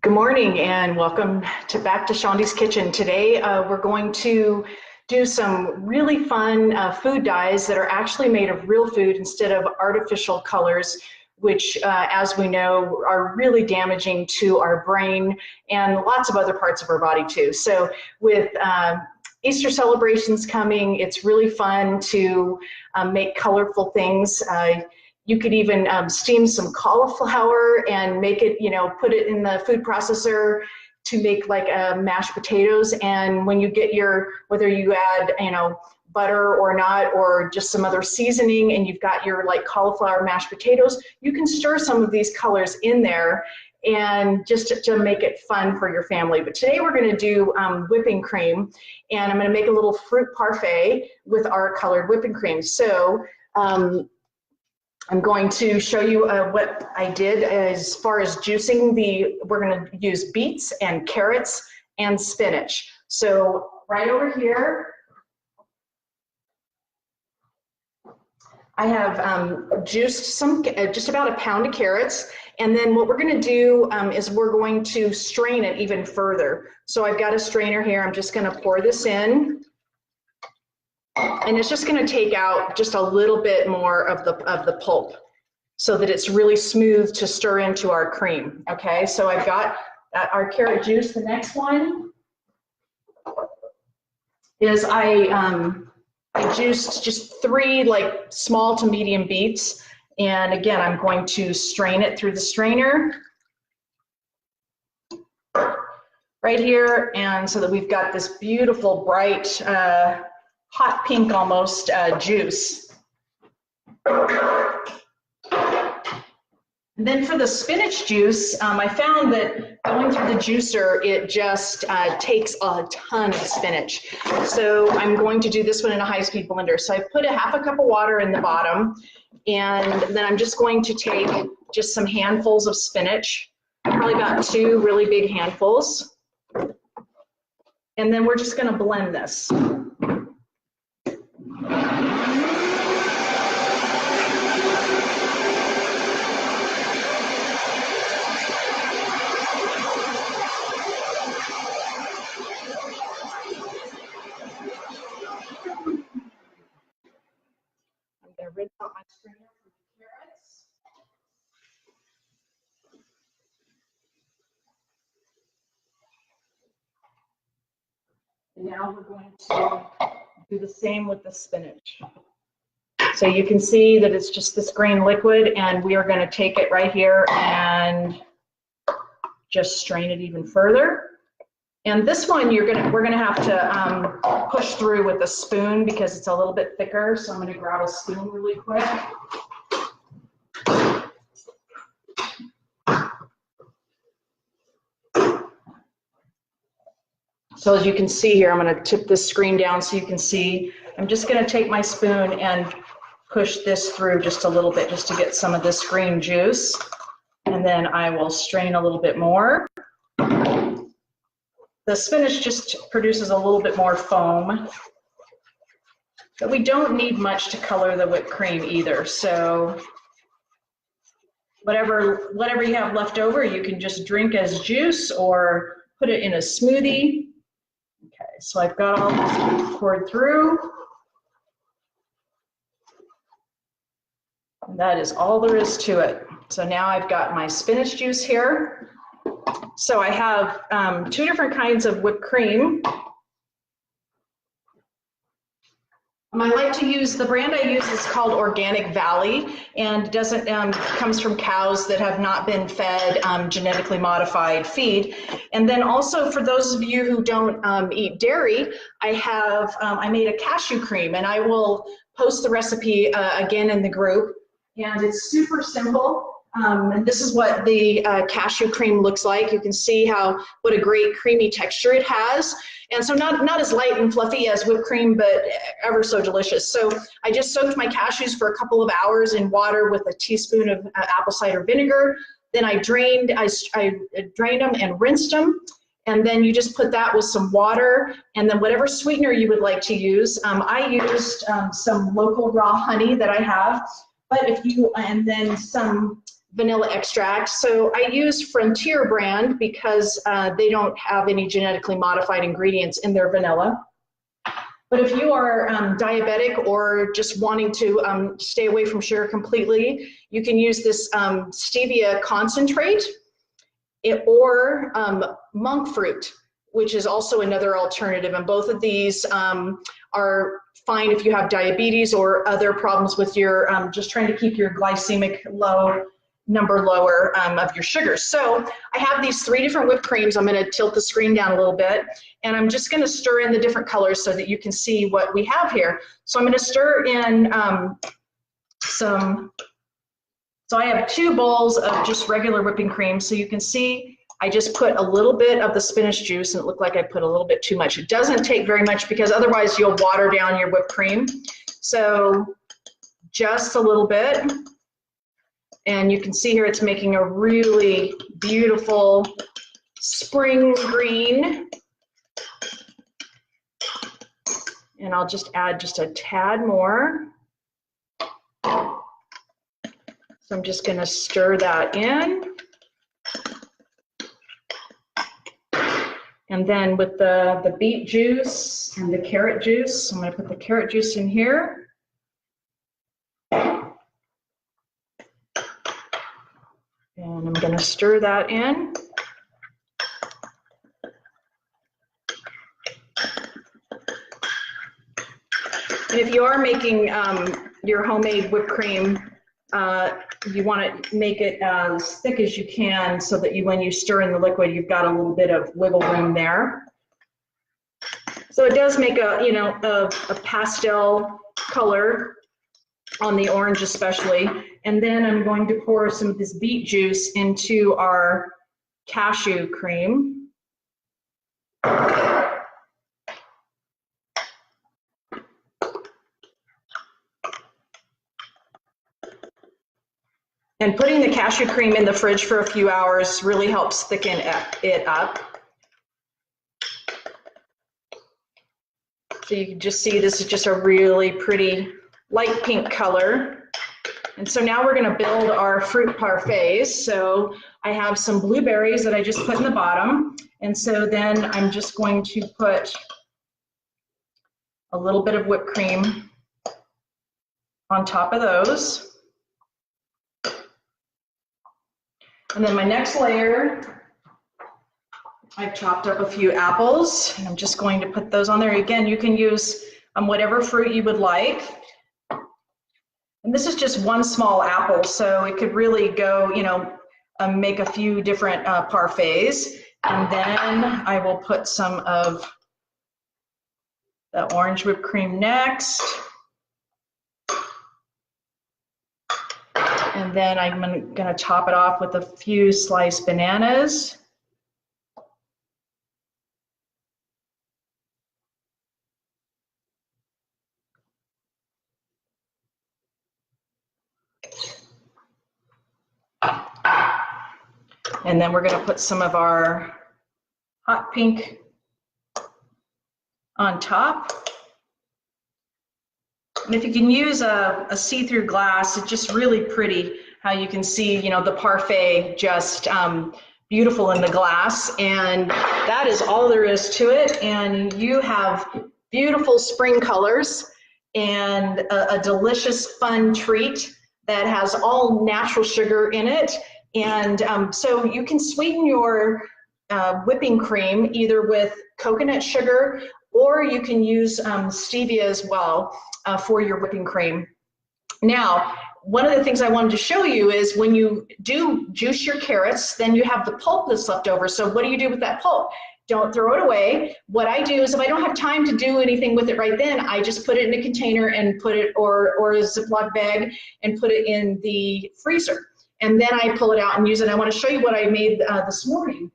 Good morning and welcome back to Shondi's Kitchen. Today we're going to do some really fun food dyes that are actually made of real food instead of artificial colors, which as we know are really damaging to our brain and lots of other parts of our body too. So with Easter celebrations coming, it's really fun to make colorful things. You could even steam some cauliflower and make it, put it in the food processor to make like mashed potatoes. And when you get whether you add, butter or not, or just some other seasoning, and you've got your like cauliflower mashed potatoes, you can stir some of these colors in there and just to make it fun for your family. But today we're going to do whipping cream, and I'm going to make a little fruit parfait with our colored whipping cream. So I'm going to show you what I did as far as juicing we're going to use beets and carrots and spinach. So right over here, I have juiced just about a pound of carrots. And then what we're going to do is we're going to strain it even further. So I've got a strainer here. I'm just going to pour this in. And it's just going to take out just a little bit more of the pulp so that it's really smooth to stir into our cream. Okay, so I've got our carrot juice. The next one is I juiced just 3 like small to medium beets. And again, I'm going to strain it through the strainer right here. And so that we've got this beautiful, bright, hot pink almost juice. And then for the spinach juice, I found that going through the juicer, it just takes a ton of spinach. So I'm going to do this one in a high-speed blender. So I put a half a cup of water in the bottom, and then I'm just going to take just some handfuls of spinach, probably about 2 really big handfuls. And then we're just going to blend this. I'm going to rinse out my strainer for the carrots. And now we're going to do the same with the spinach. So you can see that it's just this green liquid, and we are going to take it right here and just strain it even further. And this one we're going to have to push through with a spoon because it's a little bit thicker. So I'm going to grab a spoon really quick. So as you can see here, I'm going to tip this screen down so you can see. I'm just going to take my spoon and push this through just a little bit just to get some of this green juice. And then I will strain a little bit more. The spinach just produces a little bit more foam. But we don't need much to color the whipped cream either. So whatever you have left over, you can just drink as juice or put it in a smoothie. Okay, so I've got all this poured through. And that is all there is to it. So now I've got my spinach juice here. So I have 2 different kinds of whipped cream. I like to use, the brand I use is called Organic Valley, and comes from cows that have not been fed genetically modified feed. And then also for those of you who don't eat dairy, I made a cashew cream, and I will post the recipe again in the group. And it's super simple. And this is what the cashew cream looks like. You can see what a great creamy texture it has. And so not as light and fluffy as whipped cream, but ever so delicious. So I just soaked my cashews for a couple of hours in water with a teaspoon of apple cider vinegar. Then I drained them and rinsed them. And then you just put that with some water and then whatever sweetener you would like to use. I used some local raw honey that I have, and then some vanilla extract. So I use Frontier brand because they don't have any genetically modified ingredients in their vanilla. But if you are diabetic or just wanting to stay away from sugar completely, you can use this stevia concentrate or monk fruit, which is also another alternative. And both of these are fine if you have diabetes or other problems with your, just trying to keep your glycemic number lower of your sugars. So I have these 3 different whipped creams. I'm going to tilt the screen down a little bit, and I'm just going to stir in the different colors so that you can see what we have here. So I'm going to stir in so I have 2 bowls of just regular whipping cream. So you can see I just put a little bit of the spinach juice, and it looked like I put a little bit too much. It doesn't take very much because otherwise you'll water down your whipped cream. So just a little bit. And you can see here it's making a really beautiful spring green. And I'll just add just a tad more. So I'm just going to stir that in. And then with the beet juice and the carrot juice, I'm going to put the carrot juice in here. And I'm going to stir that in. And if you are making your homemade whipped cream, you want to make it as thick as you can so that when you stir in the liquid, you've got a little bit of wiggle room there. So it does make a pastel color on the orange especially. And then I'm going to pour some of this beet juice into our cashew cream. And putting the cashew cream in the fridge for a few hours really helps thicken it up. So you can just see this is just a really pretty light pink color. And so now we're going to build our fruit parfaits. So I have some blueberries that I just put in the bottom. And so then I'm just going to put a little bit of whipped cream on top of those. And then my next layer, I've chopped up a few apples, and I'm just going to put those on there. Again, you can use whatever fruit you would like. And this is just one small apple, so it could really go, make a few different parfaits. And then I will put some of the orange whipped cream next. And then I'm going to top it off with a few sliced bananas. And then we're going to put some of our hot pink on top. And if you can use a see-through glass, it's just really pretty how you can see, the parfait just beautiful in the glass. And that is all there is to it. And you have beautiful spring colors and a delicious, fun treat that has all natural sugar in it. And so you can sweeten your whipping cream either with coconut sugar, or you can use stevia as well for your whipping cream. Now, one of the things I wanted to show you is when you do juice your carrots, then you have the pulp that's left over. So what do you do with that pulp? Don't throw it away. What I do is if I don't have time to do anything with it right then, I just put it in a container and put it, or a Ziploc bag, and put it in the freezer. And then I pull it out and use it. I want to show you what I made this morning.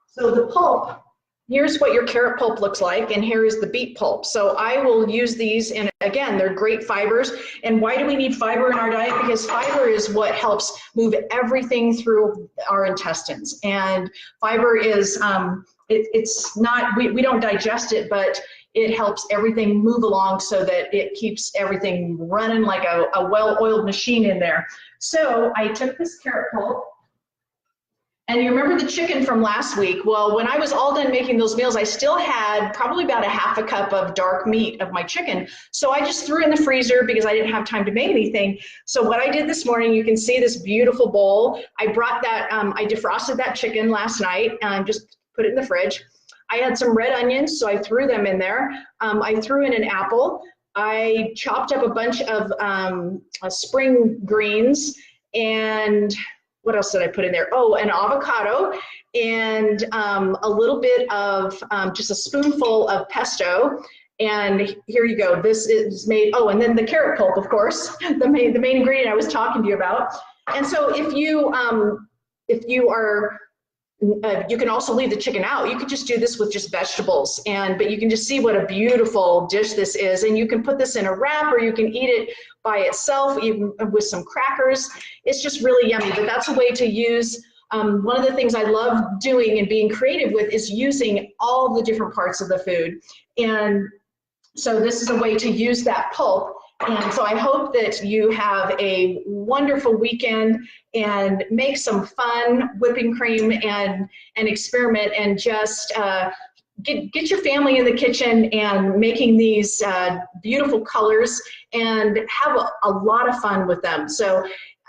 So the pulp here's what your carrot pulp looks like, and here is the beet pulp. So I will use these, and again, they're great fibers. And why do we need fiber in our diet? Because fiber is what helps move everything through our intestines. And fiber is, it's not, we don't digest it, but it helps everything move along so that it keeps everything running like a well-oiled machine in there. So I took this carrot pulp. And you remember the chicken from last week? Well, when I was all done making those meals, I still had probably about a half a cup of dark meat of my chicken. So I just threw it in the freezer because I didn't have time to make anything. So what I did this morning, you can see this beautiful bowl. I brought that, I defrosted that chicken last night and just put it in the fridge. I had some red onions, so I threw them in there. I threw in an apple. I chopped up a bunch of spring greens, and what else did I put in there? Oh, an avocado and a little bit of just a spoonful of pesto. And here you go. This is made, oh, and then the carrot pulp, of course, the main ingredient I was talking to you about. And so if you are, you can also leave the chicken out. You could just do this with just vegetables, but you can just see what a beautiful dish this is. And you can put this in a wrap, or you can eat it by itself, even with some crackers. It's just really yummy, but that's a way to use, one of the things I love doing and being creative with is using all the different parts of the food. And so this is a way to use that pulp. And so I hope that you have a wonderful weekend and make some fun whipping cream and experiment, and just get your family in the kitchen and making these beautiful colors and have a lot of fun with them. So,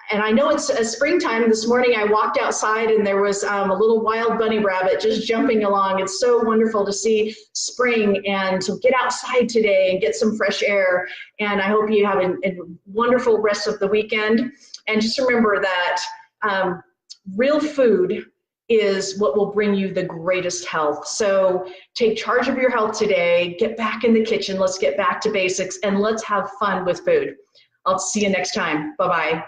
and I know it's springtime. This morning I walked outside and there was a little wild bunny rabbit just jumping along. It's so wonderful to see spring and to get outside today and get some fresh air. And I hope you have a wonderful rest of the weekend. And just remember that real food is what will bring you the greatest health. So take charge of your health today, get back in the kitchen, let's get back to basics, and let's have fun with food. I'll see you next time. Bye-bye.